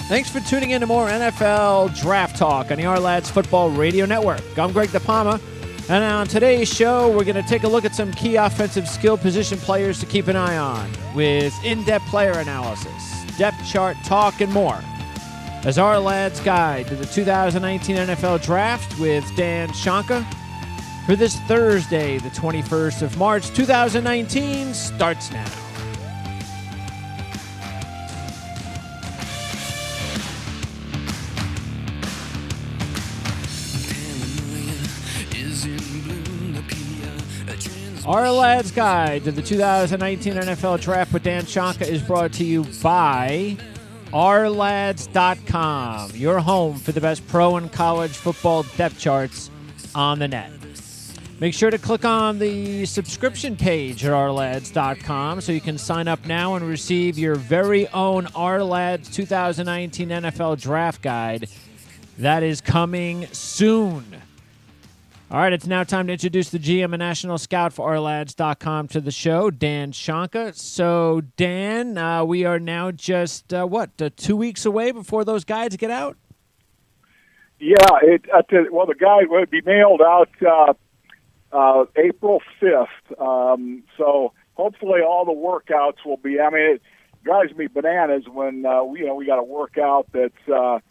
Thanks for tuning in to more NFL Draft Talk on the Ourlads Football Radio Network. I'm Greg DePalma, and on today's show, we're going to take a look at some key offensive skill position players to keep an eye on with in-depth player analysis, depth chart talk, and more. As Ourlads guide to the 2019 NFL Draft with Dan Shanka for this Thursday, the 21st of March, 2019, starts now. Ourlads Guide to the 2019 NFL Draft with Dan Shanka is brought to you by Ourlads.com, your home for the best pro and college football depth charts on the net. Make sure to click on the subscription page at Ourlads.com so you can sign up now and receive your very own Ourlads 2019 NFL Draft Guide. That is coming soon. All right, it's now time to introduce the GM and National Scout for Ourlads.com to the show, Dan Shanka. So, Dan, we are now just, 2 weeks away before those guides get out? Yeah, the guide would be mailed out April 5th. So hopefully all the workouts will be, it drives me bananas when, we got a workout that's, I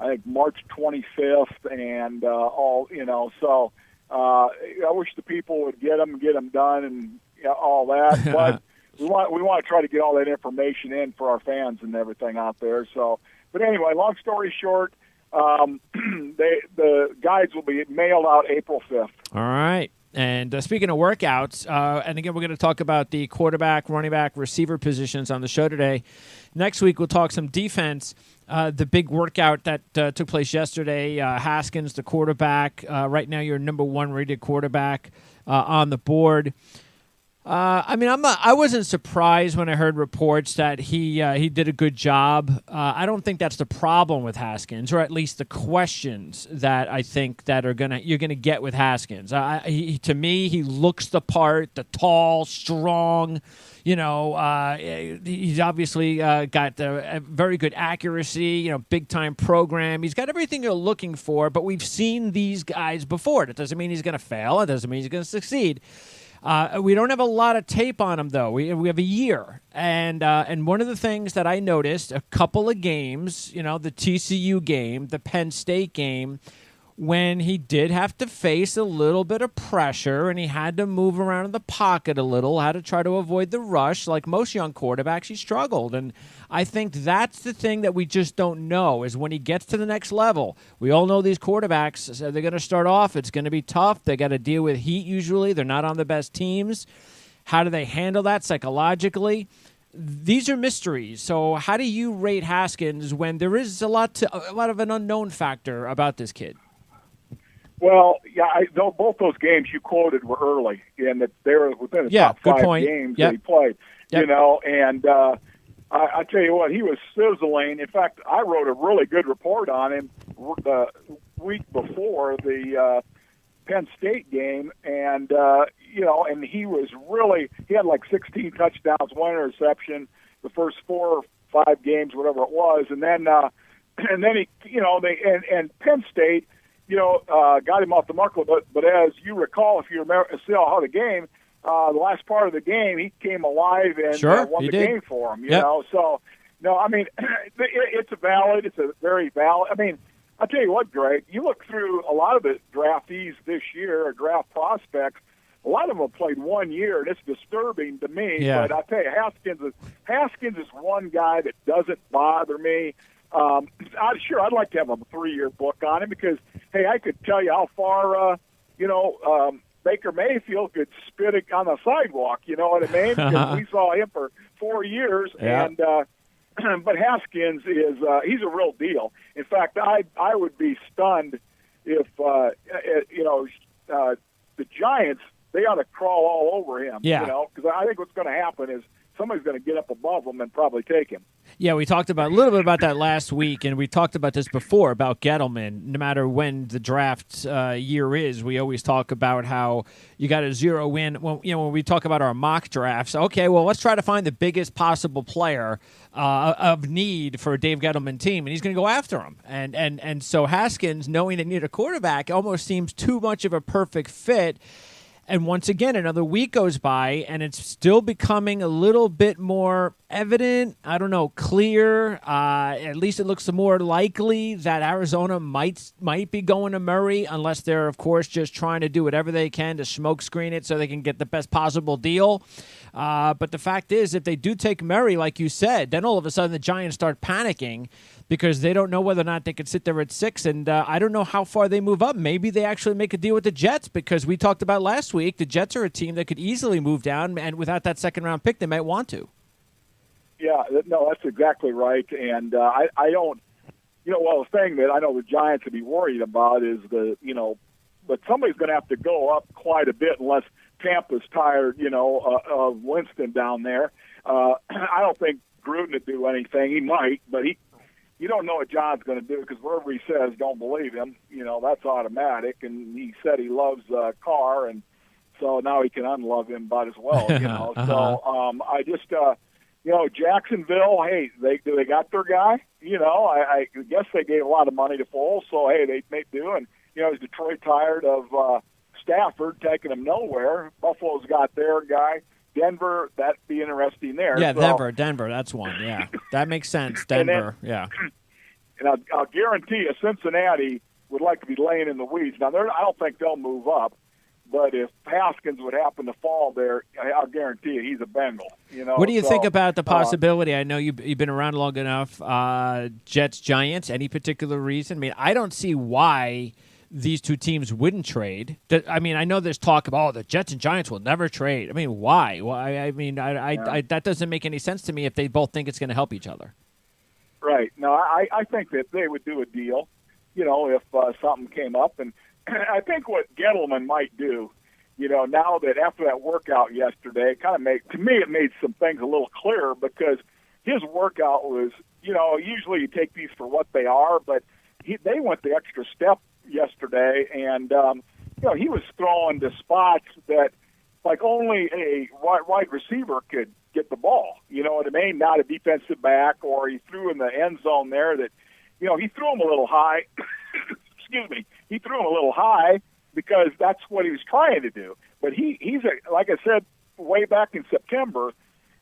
think, March 25th and so I wish the people would get them done and all that. But we want to try to get all that information in for our fans and everything out there. So, but anyway, long story short, the guides will be mailed out April 5th. All right. And speaking of workouts, and again, we're going to talk about the quarterback, running back, receiver positions on the show today. Next week, we'll talk some defense. The big workout that took place yesterday, Haskins, the quarterback. Right now, your number one rated quarterback on the board. I wasn't surprised when I heard reports that he did a good job. I don't think that's the problem with Haskins, or at least the questions that I think that you're gonna get with Haskins. To me, he looks the part, the tall, strong. He's obviously got a very good accuracy. Big time program. He's got everything you're looking for. But we've seen these guys before. That doesn't mean he's gonna fail. It doesn't mean he's gonna succeed. We don't have a lot of tape on him, though. We have a year. And one of the things that I noticed, a couple of games, the TCU game, the Penn State game, when he did have to face a little bit of pressure and he had to move around in the pocket a little, had to try to avoid the rush. Like most young quarterbacks, he struggled. And I think that's the thing that we just don't know is when he gets to the next level. We all know these quarterbacks, they're going to start off. It's going to be tough. They got to deal with heat usually. They're not on the best teams. How do they handle that psychologically? These are mysteries. So how do you rate Haskins when there is a lot of an unknown factor about this kid? Well, yeah, both those games you quoted were early, and that they were within the top five games that he played. Yep. And I tell you what, he was sizzling. In fact, I wrote a really good report on him the week before the Penn State game, and and he was he had like 16 touchdowns, 1 interception, the first 4 or 5 games, whatever it was, and then he, and Penn State. Got him off the mark. But as you recall, if you remember, see how the game, the last part of the game, he came alive and won the game for him. You know, so no, it's a very valid. I'll tell you what, Greg, you look through a lot of the draftees this year, or draft prospects. A lot of them have played 1 year, and it's disturbing to me. Yeah. But I tell you, Haskins is one guy that doesn't bother me. I'd like to have a 3-year book on him because, hey, I could tell you how far, Baker Mayfield could spit it on the sidewalk. You know what I mean? Because we saw him for 4 years, and but Haskins is he's a real deal. In fact, I would be stunned if the Giants, they ought to crawl all over him. Yeah. Because I think what's going to happen is somebody's going to get up above him and probably take him. Yeah, we talked about a little bit about that last week, and we talked about this before about Gettleman. No matter when the draft year is, we always talk about how you got to zero in. When we talk about our mock drafts, okay, well, let's try to find the biggest possible player of need for a Dave Gettleman team, and he's going to go after him. And so Haskins, knowing they need a quarterback, almost seems too much of a perfect fit. And once again, another week goes by, and it's still becoming a little bit more evident, I don't know, clear. At least it looks more likely that Arizona might be going to Murray, unless they're, of course, just trying to do whatever they can to smoke screen it so they can get the best possible deal. But the fact is, if they do take Murray, like you said, then all of a sudden the Giants start panicking because they don't know whether or not they could sit there at 6. And I don't know how far they move up. Maybe they actually make a deal with the Jets, because we talked about last week, the Jets are a team that could easily move down, and without that second-round pick, they might want to. Yeah, no, that's exactly right. And I don't, the thing that I know the Giants would be worried about is but somebody's going to have to go up quite a bit unless Tampa's tired, of Winston down there. I don't think Gruden would do anything. He might, but you don't know what John's going to do, because wherever he says, don't believe him. That's automatic. And he said he loves Carr, and so now he can unlove him about as well. Uh-huh. So I just, Jacksonville. Hey, they got their guy. I guess they gave a lot of money to Foles, so hey, they may do. And is Detroit tired of Stafford taking them nowhere? Buffalo's got their guy. Denver, that'd be interesting there. Yeah, so, Denver, that's one. Yeah, that makes sense. Denver, yeah. And I'll guarantee you, Cincinnati would like to be laying in the weeds. Now, I don't think they'll move up, but if Haskins would happen to fall there, I'll guarantee you he's a Bengal. What do you think about the possibility? I know you've been around long enough. Jets, Giants, any particular reason? I mean, I don't see why these two teams wouldn't trade. I mean, I know there's talk about, the Jets and Giants will never trade. I mean, why? Why? I mean, I that doesn't make any sense to me if they both think it's going to help each other. Right. No, I think that they would do a deal, if something came up. And I think what Gettleman might do, now that after that workout yesterday, it made some things a little clearer, because his workout was, usually you take these for what they are, but they went the extra step yesterday, and he was throwing to spots that like only a wide receiver could get the ball. You know what I mean? Not a defensive back, or he threw in the end zone there that, he threw him a little high. Excuse me. He threw him a little high because that's what he was trying to do. But he's like I said way back in September,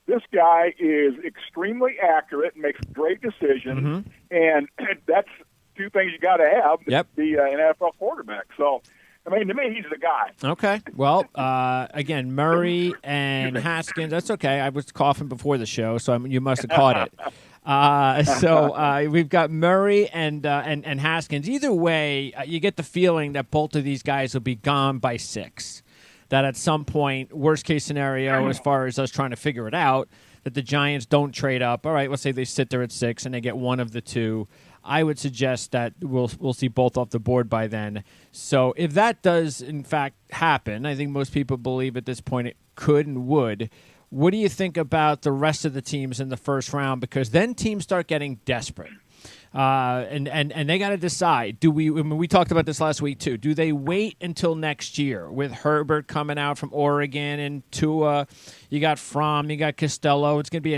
this guy is extremely accurate and makes great decisions, and that's two things you got to have to be an NFL quarterback. So, I mean, to me, he's the guy. Okay. Well, again, Murray and Haskins, that's okay. I was coughing before the show, so you must have caught it. So we've got Murray and Haskins. Either way, you get the feeling that both of these guys will be gone by 6. That at some point, worst case scenario, as far as us trying to figure it out, that the Giants don't trade up. All right, let's say they sit there at 6 and they get one of the two. I would suggest that we'll see both off the board by then. So if that does, in fact, happen, I think most people believe at this point it could and would. What do you think about the rest of the teams in the first round? Because then teams start getting desperate. And they got to decide. We talked about this last week too. Do they wait until next year with Herbert coming out from Oregon and Tua? You got Fromm, you got Costello. It's going to be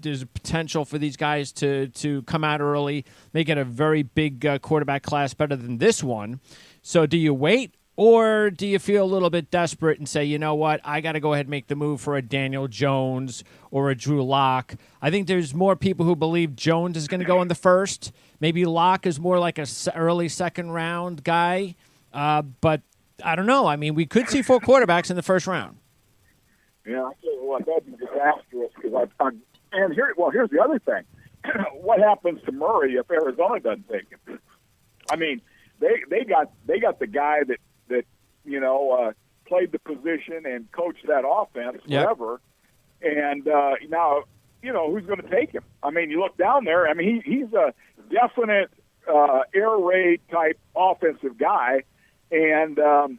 there's a potential for these guys to come out early, make it a very big quarterback class, better than this one. So do you wait? Or do you feel a little bit desperate and say, you know what, I got to go ahead and make the move for a Daniel Jones or a Drew Lock? I think there's more people who believe Jones is going to go in the first. Maybe Lock is more like a early second-round guy. But I don't know. I mean, we could see 4 quarterbacks in the first round. Yeah, I tell you what, that'd be disastrous. Here's the other thing. What happens to Murray if Arizona doesn't take him? I mean, they got the guy that played the position and coached that offense forever. And now, who's going to take him? I mean, you look down there. I mean, he's a definite air raid type offensive guy. And, I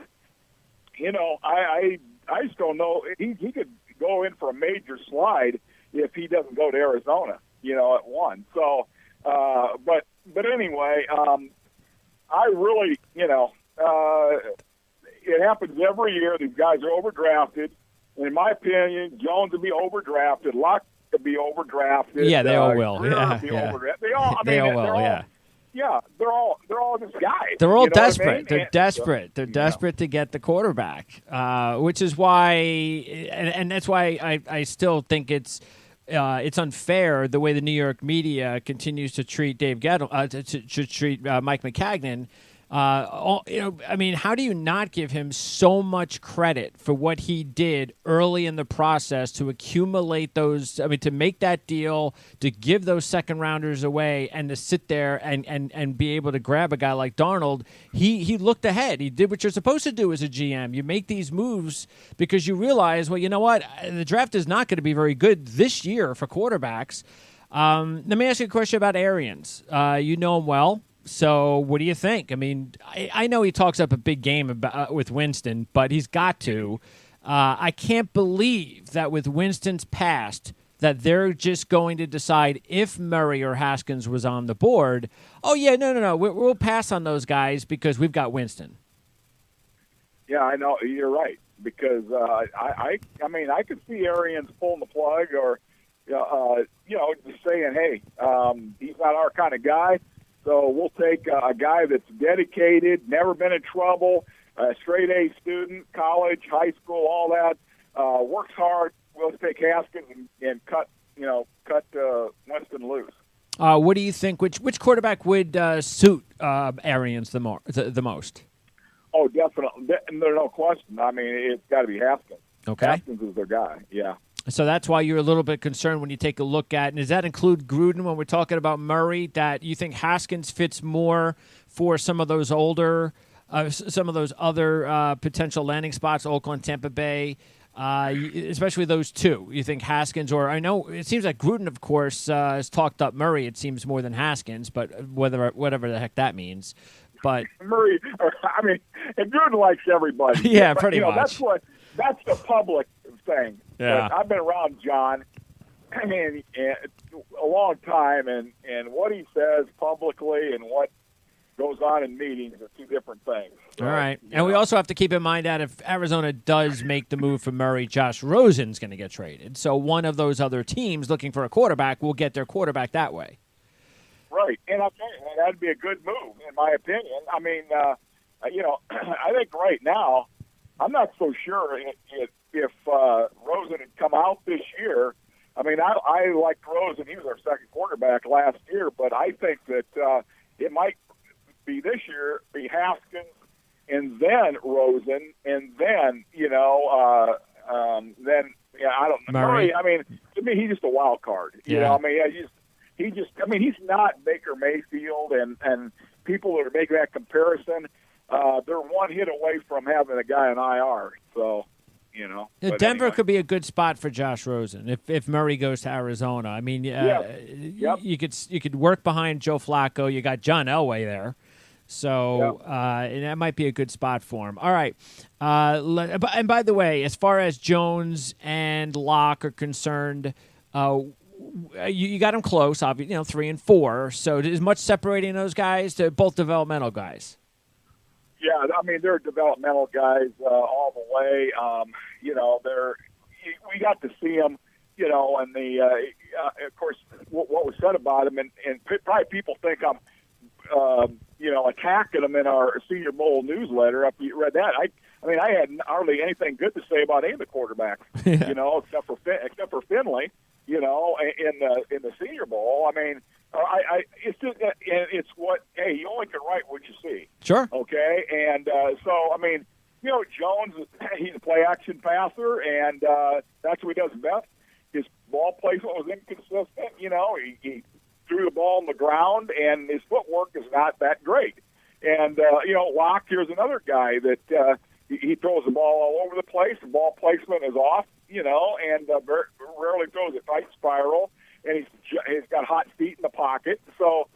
just don't know. He could go in for a major slide if he doesn't go to Arizona, at 1. So, but anyway, I really, it happens every year. These guys are overdrafted. In my opinion, Jones will be overdrafted. Locke will be overdrafted. Yeah, they all will. Greer Yeah, will be yeah. overdrafted. They all. They all will. Yeah. Yeah, they're all just guys. They're all desperate. I mean? They're desperate. They're desperate to get the quarterback, which is why, and that's why I still think it's unfair the way the New York media continues to treat Dave Gettle, to treat Mike Maccagnan. I mean, how do you not give him so much credit for what he did early in the process to accumulate those? I mean, to make that deal, to give those second rounders away, and to sit there and be able to grab a guy like Darnold. He looked ahead. He did what you're supposed to do as a GM. You make these moves because you realize, well, you know what? The draft is not going to be very good this year for quarterbacks. Let me ask you a question about Arians. You know him well. So what do you think? I mean, I know he talks up a big game with Winston, but he's got to. I can't believe that with Winston's past that they're just going to decide if Murray or Haskins was on the board. Oh, yeah, no. We'll pass on those guys because we've got Winston. Yeah, I know. You're right. Because, I mean, I could see Arians pulling the plug or, just saying, hey, he's not our kind of guy. So we'll take a guy that's dedicated, never been in trouble, a straight-A student, college, high school, all that, works hard. We'll take Haskins and cut Winston loose. What do you think? Which quarterback would suit Arians the most? Oh, definitely. There's no question. I mean, it's got to be Haskins. Okay. Haskins is their guy, yeah. So that's why you're a little bit concerned when you take a look at, and does that include Gruden when we're talking about Murray, that you think Haskins fits more for some of those older, some of those other potential landing spots, Oakland, Tampa Bay, especially those two? You think Haskins, or I know it seems like Gruden, of course, has talked up Murray, it seems, more than Haskins, but whatever the heck that means. But Murray, I mean, and Gruden likes everybody. Yeah, pretty much. That's the public thing. Yeah. But I've been around John and a long time, and what he says publicly and what goes on in meetings are two different things. All right. And we also have to keep in mind that if Arizona does make the move for Murray, Josh Rosen's going to get traded. So one of those other teams looking for a quarterback will get their quarterback that way. Right. And I'll tell you, that'd be a good move, in my opinion. I mean, I think right now, I'm not so sure if Rosen had come out this year. I mean, I liked Rosen. He was our second quarterback last year, but I think that it might be this year, be Haskins and then Rosen, and then, I don't know. Murray, I mean, to me, he's just a wild card. You know, I mean, he's not Baker Mayfield, and people that are making that comparison, they're one hit away from having a guy in IR. So, Denver could be a good spot for Josh Rosen if Murray goes to Arizona. I mean, you could work behind Joe Flacco. You got John Elway there. So and that might be a good spot for him. All right. And by the way, as far as Jones and Locke are concerned, you got them close, obviously, 3 and 4. So is much separating those guys? They're both developmental guys. Yeah, I mean, they're developmental guys all the way. We got to see them, and of course, what was said about them, and probably people think I'm, attacking them in our Senior Bowl newsletter. If you read that, I had hardly anything good to say about any of the quarterbacks, except for Finley, in the Senior Bowl. I mean, it's just it's what, hey, you only can write what you see. Sure. Okay, and so I mean, Jones, he's a play-action passer, and that's what he does best. His ball placement was inconsistent. He threw the ball on the ground, and his footwork is not that great. And Locke, here's another guy that he throws the ball all over the place. The ball placement is off, and rarely throws a tight spiral. And he's got hot feet in the pocket. So,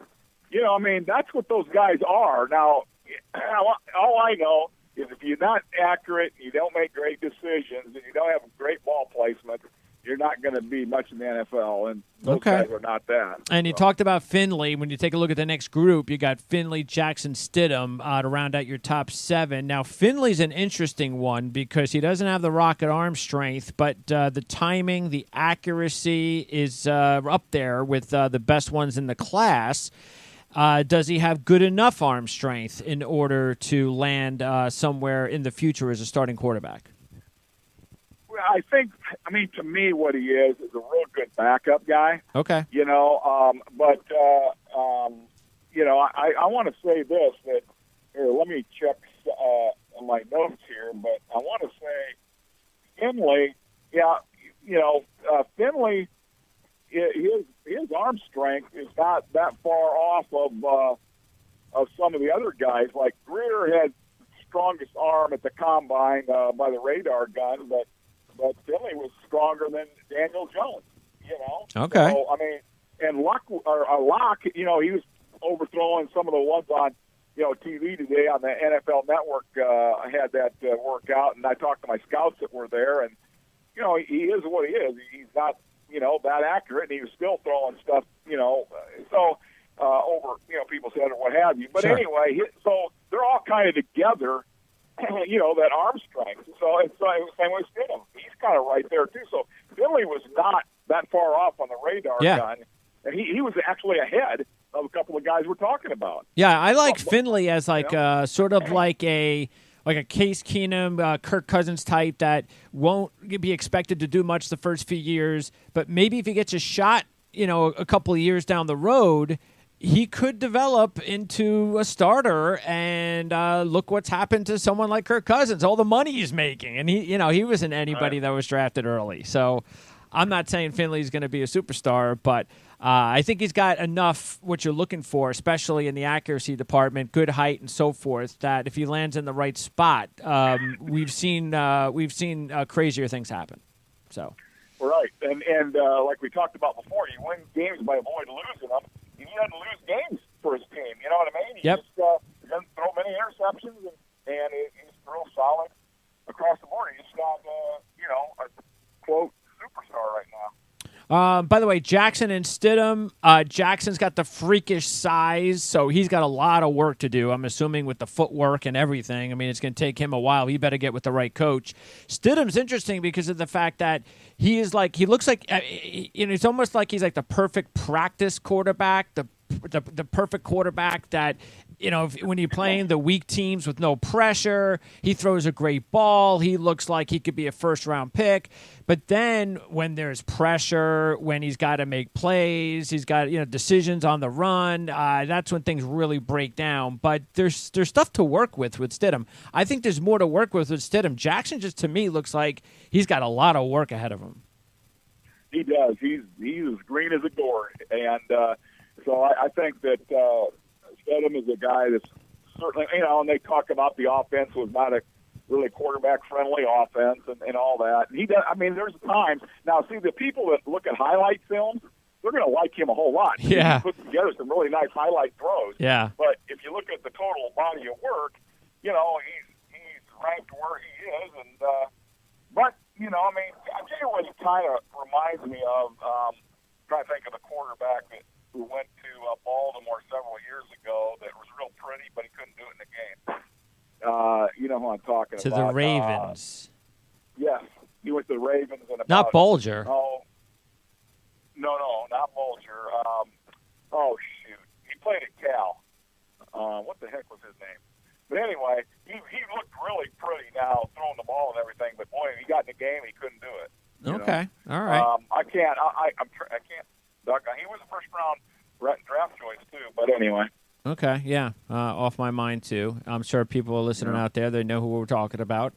that's what those guys are. Now, all I know is if you're not accurate, you don't make great decisions, and you don't have great ball placement, you're not going to be much in the NFL, and those guys are not that. And you talked about Finley. When you take a look at the next group, you got Finley, Jackson, Stidham to round out your top 7. Now, Finley's an interesting one because he doesn't have the rocket arm strength, but the timing, the accuracy is up there with the best ones in the class. Does he have good enough arm strength in order to land somewhere in the future as a starting quarterback? I think, to me, what he is a real good backup guy. Okay. I want to say this, that here, let me check my notes here, but I want to say Finley, Finley, his arm strength is not that far off of some of the other guys. Like Greer had strongest arm at the combine by the radar gun, but Finley was stronger than Daniel Jones, Okay. So, and Locke, he was overthrowing some of the ones on, TV today on the NFL Network. I had that workout, and I talked to my scouts that were there, and, he is what he is. He's not, that accurate, and he was still throwing stuff, over, people's head or what have you. But anyway, so they're all kind of together, that arm strength. So it's the same way Stidham. He's kind of right there, too. So Finley was not that far off on the radar gun, and he was actually ahead of a couple of guys we're talking about. Yeah, I like Finley as sort of like a Case Keenum, Kirk Cousins type that won't be expected to do much the first few years, but maybe if he gets a shot, a couple of years down the road, he could develop into a starter. And look what's happened to someone like Kirk Cousins, all the money he's making, and he wasn't anybody that was drafted early. So I'm not saying Finley's going to be a superstar, but I think he's got enough what you're looking for, especially in the accuracy department, good height and so forth, that if he lands in the right spot, we've seen crazier things happen. So, right, and like we talked about before, you win games by avoiding losing them. He doesn't lose games for his team. You know what I mean? He just doesn't throw many interceptions, and he's real solid across the board. He's not, a quote superstar right now. By the way, Jackson and Stidham, Jackson's got the freakish size, so he's got a lot of work to do, I'm assuming, with the footwork and everything. It's going to take him a while. He better get with the right coach. Stidham's interesting because of the fact that he looks like, it's almost like he's like the perfect practice quarterback, the perfect quarterback that, when you're playing the weak teams with no pressure, he throws a great ball. He looks like he could be a first-round pick. But then when there's pressure, when he's got to make plays, he's got decisions on the run, that's when things really break down. But there's stuff to work with Stidham. I think there's more to work with Stidham. Jackson just, to me, looks like he's got a lot of work ahead of him. He does. He's as green as a gourd. And so I think that Stidham is a guy that's certainly, and they talk about the offense was not a really quarterback-friendly offense and all that. And he does. There's times now. See, the people that look at highlight films, they're going to like him a whole lot. Yeah, he puts together some really nice highlight throws. Yeah, but if you look at the total body of work, he's ranked where he is. And but I'll tell you what he kind of reminds me of. Trying to think of a quarterback who went to Baltimore several years ago that was real pretty, but he couldn't do it in the game. You know who I'm talking about. To the Ravens. Yes, he went to the Ravens. And not Bolger. No, not Bolger. Shoot. He played at Cal. What the heck was his name? But anyway, he looked really pretty now, throwing the ball and everything, but boy, he got in the game, he couldn't do it. Okay, all right. I can't. I can't. He was a first-round draft choice too. But anyway. Okay, yeah, off my mind too. I'm sure people are listening out there. They know who we're talking about.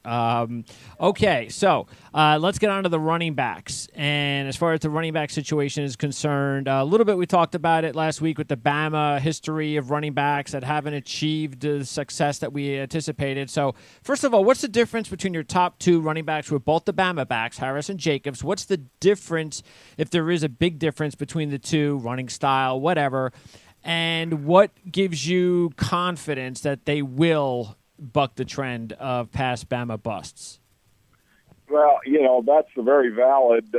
Okay, so let's get on to the running backs. And as far as the running back situation is concerned, a little bit we talked about it last week with the Bama history of running backs that haven't achieved the success that we anticipated. So first of all, what's the difference between your top two running backs with both the Bama backs, Harris and Jacobs? What's the difference, if there is a big difference between the two, running style, whatever? And what gives you confidence that they will buck the trend of past Bama busts? Well, that's a very valid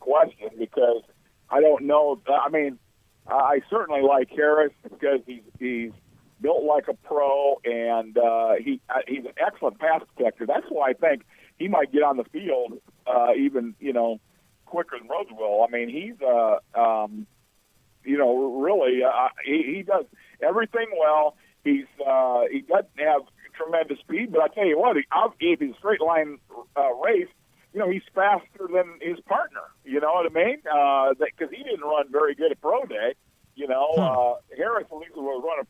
question because I don't know. I mean, I certainly like Harris because he's built like a pro, and he's an excellent pass protector. That's why I think he might get on the field even, quicker than Rhodes will. I mean, he's, really, he does everything well. He doesn't have tremendous speed, but I tell you what, if he's straight line race, he's faster than his partner. You know what I mean? Because he didn't run very good at pro day. Harris at least was running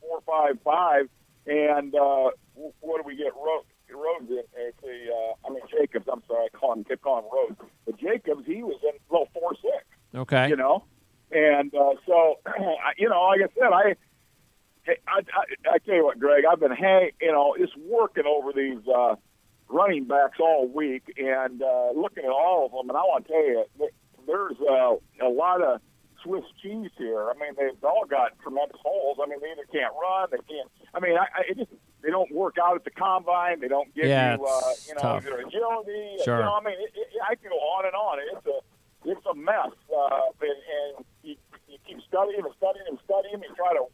4.55, and what do we get? Rhodes in? Jacobs. I'm sorry, I kept calling him Rhodes, but Jacobs, he was in 4.6. Okay. And so like I said, I tell you what, Greg, I've been just working over these running backs all week and looking at all of them, and I want to tell you, there's a lot of Swiss cheese here. I mean, they've all got tremendous holes. I mean, they either can't run, they can't. I mean, they don't work out at the combine. They don't give you, their agility. Sure. I mean, I can go on and on. It's a mess, and you keep studying and try to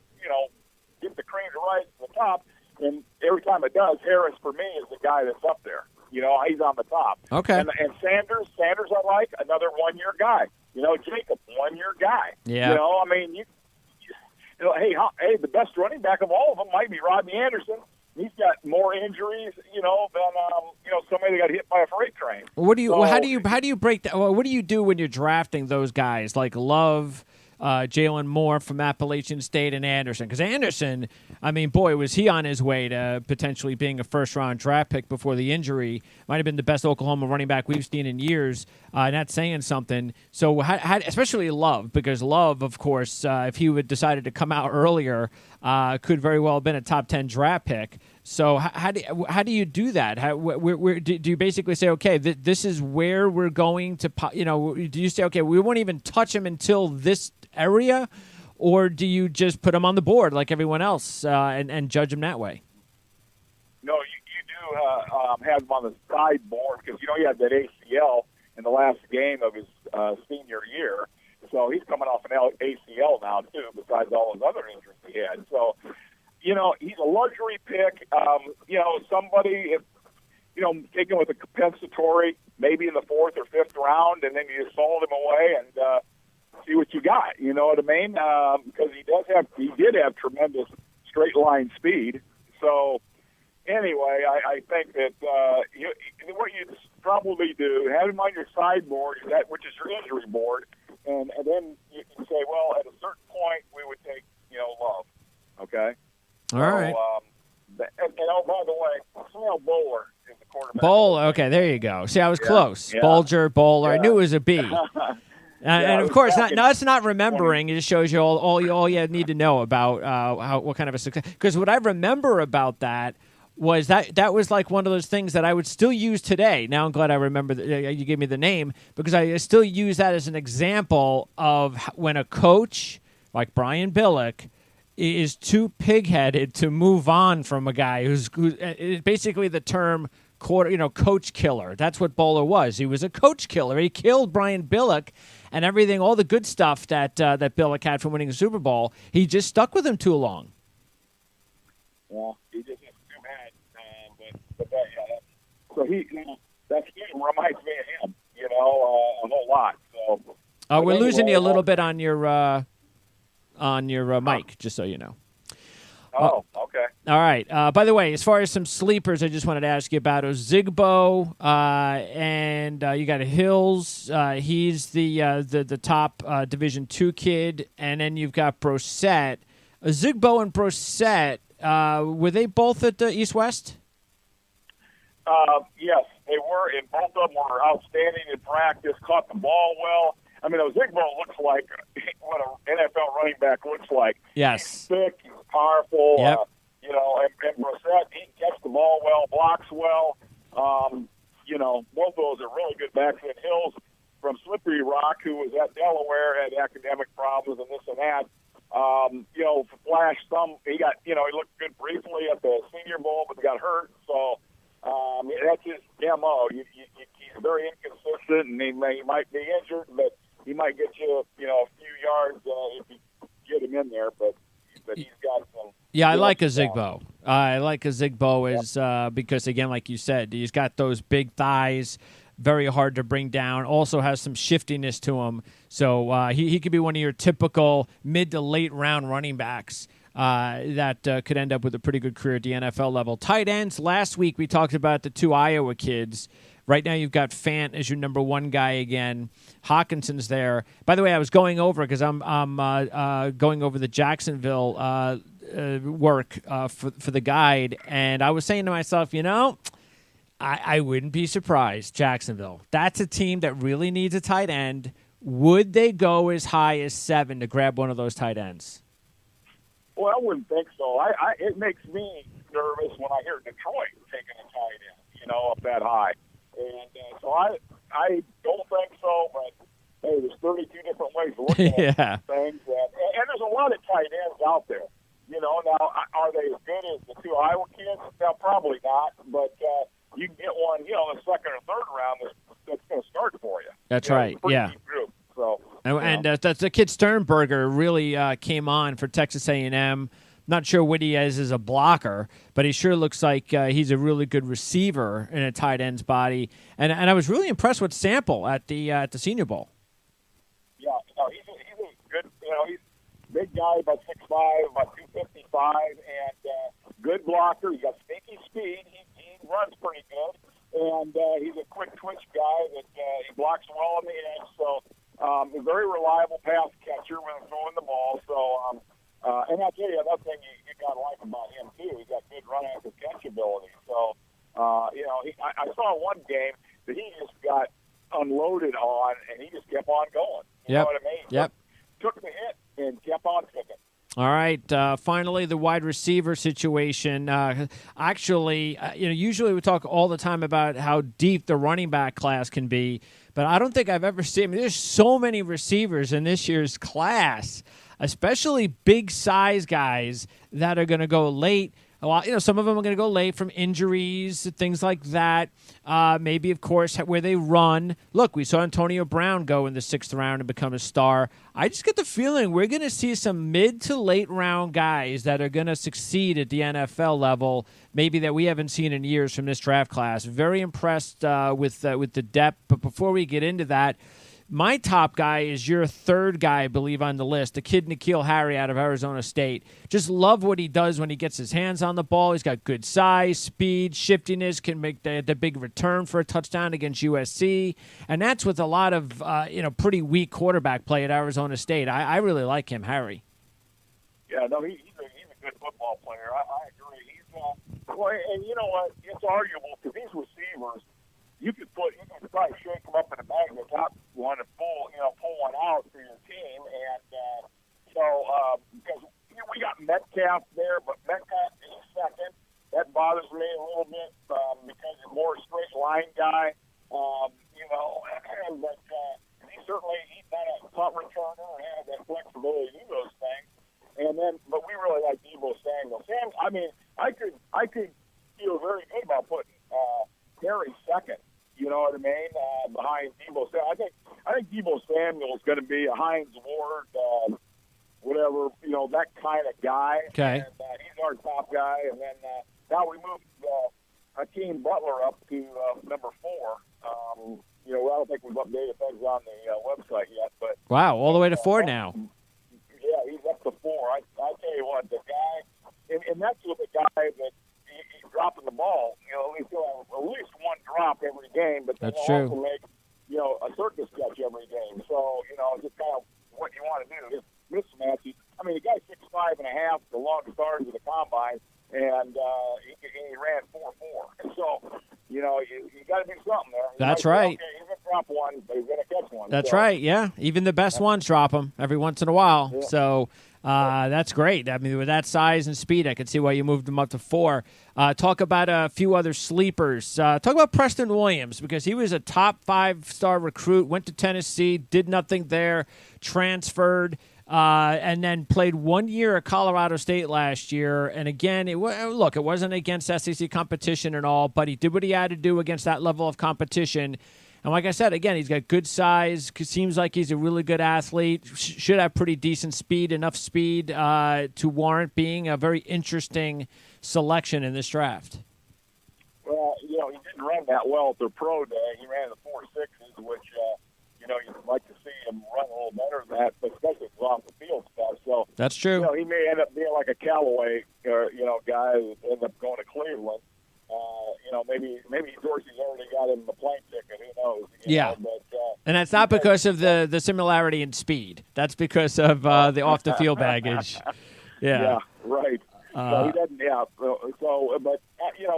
get the cream to rise to the top. And every time it does, Harris for me is the guy that's up there. He's on the top. Okay. And Sanders I like, another 1-year guy. Jacob, 1-year guy. Yeah. I mean, hey, the best running back of all of them might be Rodney Anderson. He's got more injuries, than somebody that got hit by a freight train. How do you break that? What do you do when you're drafting those guys like Love, Jalen Moore from Appalachian State, and Anderson? Because Anderson, I mean, boy, was he on his way to potentially being a first-round draft pick before the injury. Might have been the best Oklahoma running back we've seen in years. Not saying something. So, how, especially Love, because Love, of course, if he would decided to come out earlier, could very well have been a top 10 draft pick. So, how do you do that? Do you basically say, okay, this is where we're going to? Do you say, okay, we won't even touch him until this area, or do you just put him on the board like everyone else and judge him that way? No, you do have him on the sideboard because he had that ACL in the last game of his senior year, so he's coming off an ACL now too. Besides all his other injuries he had, so he's a luxury pick. Somebody taken with a compensatory, maybe in the 4th or 5th round, and then you just sold him away and. See what you got, you know what I mean? Because he did have tremendous straight line speed. So anyway, I think that what you probably do, have him on your sideboard, which is your injury board, and then you can say, well, at a certain point, we would take Love. Okay. All right. By the way, Snell Bowler is the quarterback. Bowler. Okay, there you go. See, I was close. Yeah. Bulger, Bowler. Yeah. I knew it was a B. And of course, it's not remembering. It just shows you all you need to know about what kind of a success. Because what I remember about that was that was like one of those things that I would still use today. Now I'm glad I remember that you gave me the name because I still use that as an example of when a coach like Brian Billick is too pig-headed to move on from a guy who's basically the term coach killer. That's what Bowler was. He was a coach killer. He killed Brian Billick and everything, all the good stuff that Billick had from winning the Super Bowl. He just stuck with him too long. Well, he just is too bad. So that game reminds me of him, a whole lot. So we're losing you a little bit on your mic, just so you know. Oh, okay. All right. By the way, as far as some sleepers, I just wanted to ask you about Ozigbo, and you got Hills. He's the top Division II kid, and then you've got Brosette. Ozigbo and Brosette, were they both at East West? Yes, they were, and both of them were outstanding in practice. Caught the ball well. I mean, Ozigbo looks like what an NFL running back looks like. Yes. He's thick, he's powerful, yep. And Brosette, he catches the ball well, blocks well. Both of those are really good backs. And Hills from Slippery Rock, who was at Delaware, had academic problems and this and that. Flashed some. He looked good briefly at the Senior Bowl, but got hurt. So that's his MO. He's very inconsistent, and he might be injured, but he might get you, you know, a few yards if you get him in there, but he's got some. Yeah, I like Ozigbo. I like Ozigbo because, again, like you said, he's got those big thighs, very hard to bring down, also has some shiftiness to him. So he could be one of your typical mid to late round running backs that could end up with a pretty good career at the NFL level. Tight ends, last week we talked about the two Iowa kids. Right now you've got Fant as your number one guy again. Hawkinson's there. By the way, I was going over because I'm going over the Jacksonville work for the guide, and I was saying to myself, you know, I wouldn't be surprised. Jacksonville, that's a team that really needs a tight end. Would they go as high as 7 to grab one of those tight ends? Well, I wouldn't think so. It makes me nervous when I hear Detroit taking a tight end, you know, up that high. And so I don't think so, but hey, there's 32 different ways to look at things. And there's a lot of tight ends out there. You know, now, are they as good as the two Iowa kids? Now, probably not, but you can get one, you know, in the second or third round that's going to start for you. That's right, yeah. Group, so, and that's the kid Sternberger really came on for Texas A&M. Not sure what he is as a blocker, but he sure looks like he's a really good receiver in a tight end's body. And I was really impressed with Sample at the Senior Bowl. Yeah, no, he's a good, you know, he's a big guy, about 6'5", about 255, and good blocker. He's got sneaky speed. He runs pretty good, and he's a quick twitch guy that he blocks well on the edge. So a very reliable pass catcher when throwing the ball. So. And I'll tell you another thing you got to like about him, too. He's got good run after catch ability. So, you know, I saw one game that he just got unloaded on, and he just kept on going. You know what I mean? Yep. Took the hit and kept on kicking. All right. Finally, the wide receiver situation. Actually, you know, usually we talk all the time about how deep the running back class can be, but I don't think I've ever seen. I mean, there's so many receivers in this year's class, especially big size guys that are going to go late. Well, you know, some of them are going to go late from injuries, things like that. Maybe, of course, where they run. Look, we saw Antonio Brown go in the 6th round and become a star. I just get the feeling we're going to see some mid to late round guys that are going to succeed at the NFL level, maybe that we haven't seen in years from this draft class. Very impressed with the depth. But before we get into that, my top guy is your third guy, I believe, on the list, the kid N'Keal Harry out of Arizona State. Just love what he does when he gets his hands on the ball. He's got good size, speed, shiftiness, can make the big return for a touchdown against USC. And that's with a lot of pretty weak quarterback play at Arizona State. I really like him, Harry. Yeah, no, he's a good football player. I agree. And you know what? It's arguable because these receivers, you could probably shake them up in a bag in the top one and pull one out for your team. And because we got Metcalf there, but Metcalf is second. That bothers me a little bit because he's more a straight line guy. But he's not a punt returner and has that flexibility to do those things. But we really like Deebo Samuel. I could feel very good about putting Harry second. You know what I mean? Behind Deebo Samuel. I think Deebo Samuel is going to be a Hines Ward, whatever, that kind of guy. Okay. And he's our top guy. And then now we moved Hakeem Butler up to number 4. I don't think we've updated things on the website yet. But wow, all the way to 4 now. Yeah, he's up to 4. I tell you what, the guy, and that's with a guy that he's dropping the ball. He'll have at least one drop every game, but then he'll also make, a circus catch every game. So, just kind of what you want to do. His mismatches. The guy's 6'5.5", the longest arms of the combine, and he ran 4.4. So, you got to do something there. That's right. Okay, he's going to drop one, but he's going to catch one. That's right, yeah. Even the best ones drop them every once in a while. Yeah. So that's great. With that size and speed, I can see why you moved him up to 4. Talk about a few other sleepers. Talk about Preston Williams, because he was a top 5-star recruit, went to Tennessee, did nothing there, transferred, and then played 1 year at Colorado State last year. And again, it wasn't against SEC competition and all, but he did what he had to do against that level of competition. And like I said, again, he's got good size. Seems like he's a really good athlete. Should have pretty decent speed, enough speed to warrant being a very interesting selection in this draft. Well, he didn't run that well at their pro day. He ran the 4.6s, which, you'd like to see him run a little better than that, but especially off the field stuff. So that's true. He may end up being like a Callaway, guy who ends up going to Cleveland. Maybe Dorsey's already got him the plane ticket. Who knows? And that's not because of the similarity in speed. That's because of the off the field baggage. Yeah, right. So he doesn't. Yeah.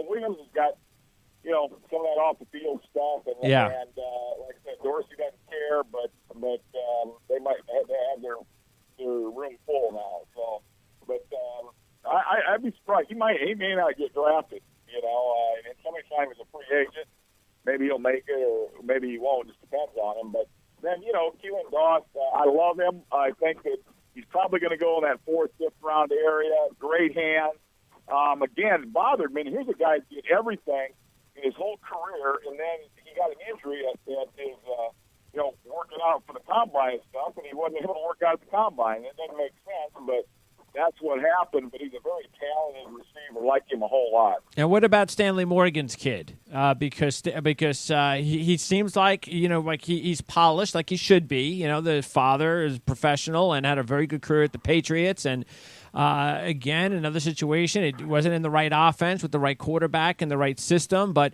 Williams has got some of that off the field stuff, and like I said, Dorsey doesn't care, but they might have their room full now. So, but I'd be surprised. He may not get drafted. And sometime he's a free agent. Maybe he'll make it, or maybe he won't. It just depends on him. But then, Keelan Doss, I love him. I think that he's probably going to go in that 4th, 5th round area. Great hands. Again, it bothered me. And here's a guy that did everything in his whole career, and then he got an injury at his, working out for the combine and stuff, and he wasn't able to work out at the combine. It doesn't make sense, but that's what happened. But he's a very talented receiver. Like him a whole lot. And what about Stanley Morgan's kid? Because he seems like he's polished, like he should be. The father is professional and had a very good career at the Patriots. And again, another situation. It wasn't in the right offense with the right quarterback and the right system, but.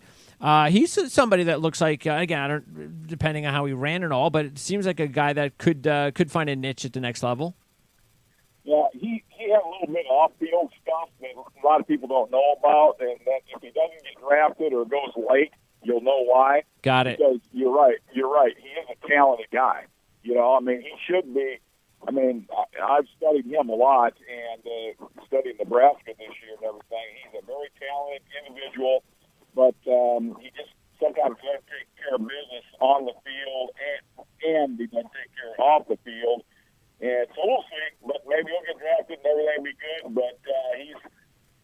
He's somebody that looks like again, depending on how he ran and all, but it seems like a guy that could find a niche at the next level. Yeah, he had a little bit of off-field stuff that a lot of people don't know about, and then if he doesn't get drafted or goes late, you'll know why. Got it. Because you're right. He is a talented guy. He should be. I've studied him a lot and studied Nebraska this year and everything. He's a very talented individual. But he just sometimes doesn't take care of business on the field, and he doesn't take care off the field. And so we'll see. But maybe he'll get drafted and everything will be good. But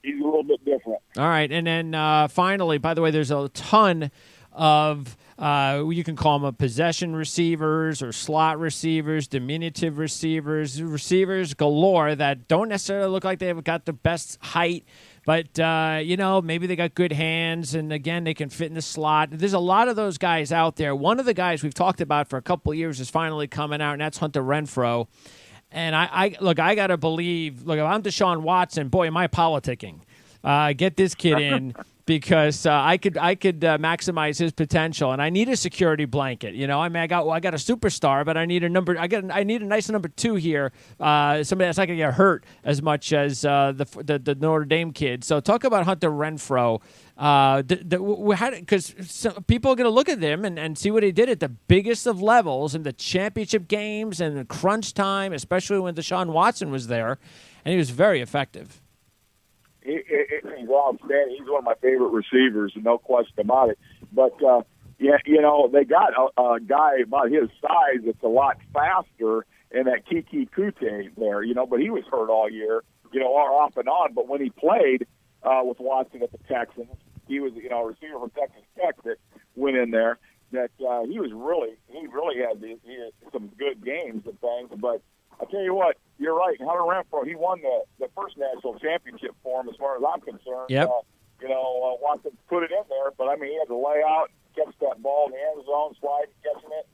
he's a little bit different. All right. And then finally, by the way, there's a ton of you can call them possession receivers or slot receivers, diminutive receivers galore that don't necessarily look like they've got the best height. But, maybe they got good hands, and, again, they can fit in the slot. There's a lot of those guys out there. One of the guys we've talked about for a couple of years is finally coming out, and that's Hunter Renfrow. And, I got to believe, if I'm Deshaun Watson, boy, am I politicking. Get this kid in. Because I could maximize his potential, and I need a security blanket. I got a superstar, but I need a nice number 2 here. Somebody that's not going to get hurt as much as the Notre Dame kid. So talk about Hunter Renfrow. Because people are going to look at him and see what he did at the biggest of levels in the championship games and the crunch time, especially when Deshaun Watson was there, and he was very effective. He's outstanding. He's one of my favorite receivers, no question about it. But, they got a guy about his size that's a lot faster, and that Kiki Kute there, but he was hurt all year, off and on. But when he played with Watson at the Texans, he was, a receiver from Texas Tech that went in there, that he really had some good games and things. But I tell you what, you're right. Hunter Renfrow, he won the first national championship for him, as far as I'm concerned. Yep. Watson put it in there, but he had to lay out, catch that ball in the end zone, slide, catching it.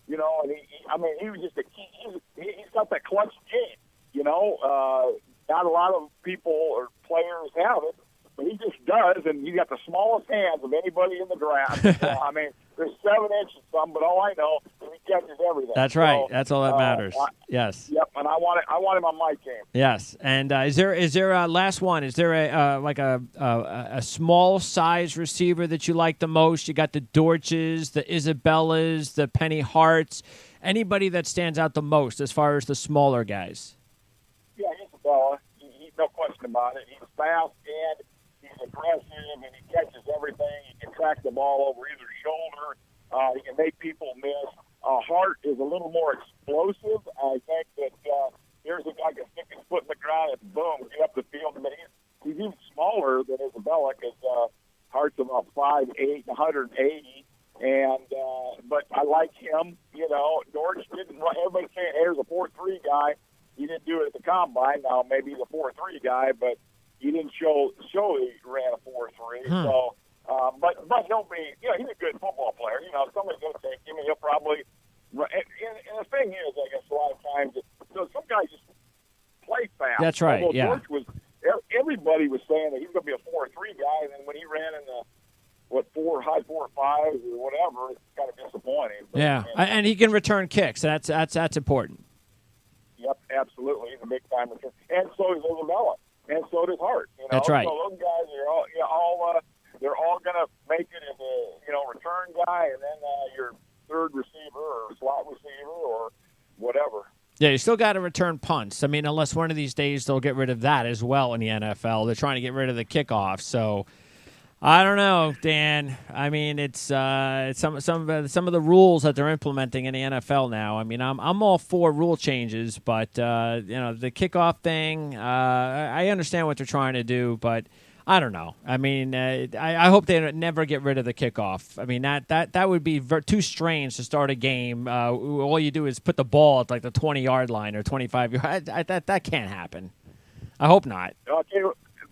And he was just a key. He's got that clutch game. Not a lot of people or players have it, but he just does, and he's got the smallest hands of anybody in the draft. There's 7 inches some, but all I know is he catches everything. That's right. So, that's all that matters. Yes. Yep, and I want him on my team. Yes, and is there a last one? Is there a small size receiver that you like the most? You got the Dortches, the Isabellas, the Penny Harts. Anybody that stands out the most as far as the smaller guys? Yeah, Isabella. He's no question about it. He's fast and he's aggressive, and he catches everything. He can track the ball over either shoulder. He can make people miss. Hart is a little more explosive. I think that here's a guy can stick his foot in the ground and boom, get up the field. But he's even smaller than Isabella because Hart's about 5'8", 180, and he didn't do it at the combine. Now maybe he's a 4.3 guy, but he didn't show he ran a 4.3. So, but he'll be, he's a good football player. Somebody's going to take him, and he'll probably. And the thing is, I guess a lot of times, some guys just play fast. That's right. Although George everybody was saying that he's going to be a 4.3 guy, and then when he ran in the high 4.5s or whatever, it's kind of disappointing. But, and he can return kicks. That's important. Yep, absolutely. He's a big time return, and so is Isabella, and so does Hart. That's right. So those guys are they're all going to make it as a return guy, and then your third receiver or slot receiver or whatever. Yeah, you still got to return punts. I mean, unless one of these days they'll get rid of that as well in the NFL. They're trying to get rid of the kickoff. So I don't know, Dan. I mean, it's some of the rules that they're implementing in the NFL now. I mean, I'm all for rule changes, but the kickoff thing. I understand what they're trying to do, but I don't know. I mean, I hope they never get rid of the kickoff. I mean, that would be too strange to start a game. All you do is put the ball at like the 20-yard line or 25-yard. That can't happen. I hope not. Okay,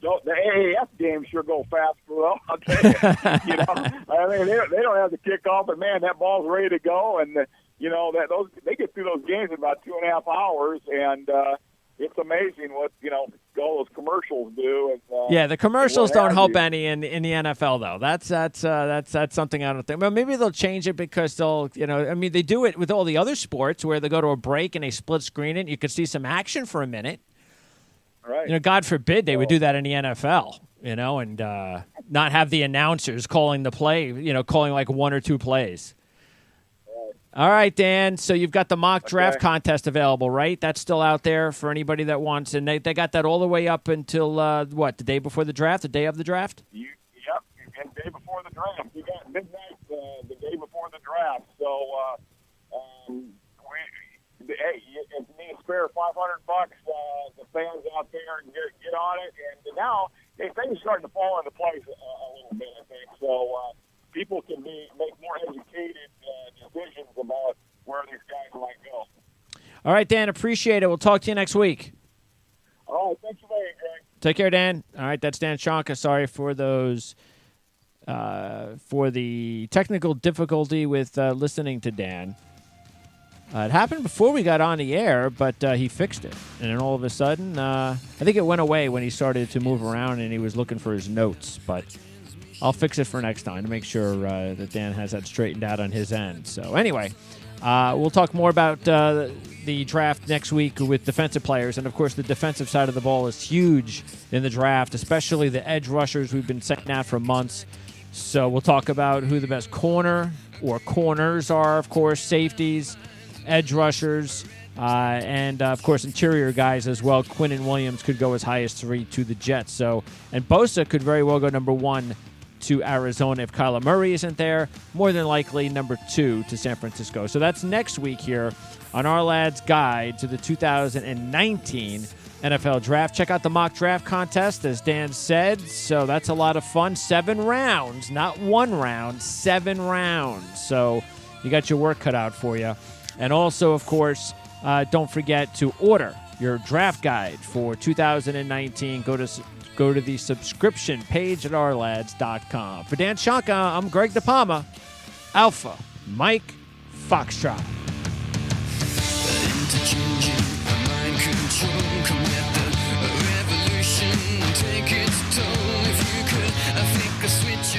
the AAF games sure go fast for them. I'll tell you. I mean, they don't have the kickoff, but man, that ball's ready to go, and they get through those games in about 2.5 hours, and it's amazing what all those commercials do. And, the commercials don't help any in the NFL though. That's something I don't think. Well, maybe they'll change it because they'll they do it with all the other sports where they go to a break and they split screen it. You could see some action for a minute. Right. God forbid they would do that in the NFL. And not have the announcers calling the play. Calling like one or two plays. All right, Dan. So you've got the mock draft contest available, right? That's still out there for anybody that wants. And they got that all the way up until, the day before the draft, the day of the draft? Yep, and the day before the draft. You got midnight the day before the draft. So, if you need to spare $500, the fans out there get on it. And now things are starting to fall into place a little bit, I think. So, people can make more educated decisions about where these guys might go. All right, Dan, appreciate it. We'll talk to you next week. All right, thank you very much, Greg. Take care, Dan. All right, that's Dan Shonka. Sorry for those for the technical difficulty with listening to Dan. It happened before we got on the air, but he fixed it. And then all of a sudden, I think it went away when he started to move around and he was looking for his notes, but I'll fix it for next time to make sure that Dan has that straightened out on his end. So anyway, we'll talk more about the draft next week with defensive players. And, of course, the defensive side of the ball is huge in the draft, especially the edge rushers we've been saying that for months. So we'll talk about who the best corner or corners are, of course, safeties, edge rushers, and, of course, interior guys as well. Quinnen Williams could go as high as 3 to the Jets. And Bosa could very well go number 1 to Arizona if Kyler Murray isn't there. More than likely number 2 to San Francisco. So that's next week here on Ourlads Guide to the 2019 NFL Draft. Check out the mock draft contest, as Dan said. So that's a lot of fun. 7 rounds, not 1 round, 7 rounds. So you got your work cut out for you. And also, of course, don't forget to order your draft guide for 2019. Go to the subscription page at ourlads.com. For Dan Shonka, I'm Greg DePalma. Alpha Mike Foxtrot. Interchanging mind control, come let the revolution take its toll. If you could, I think a switch,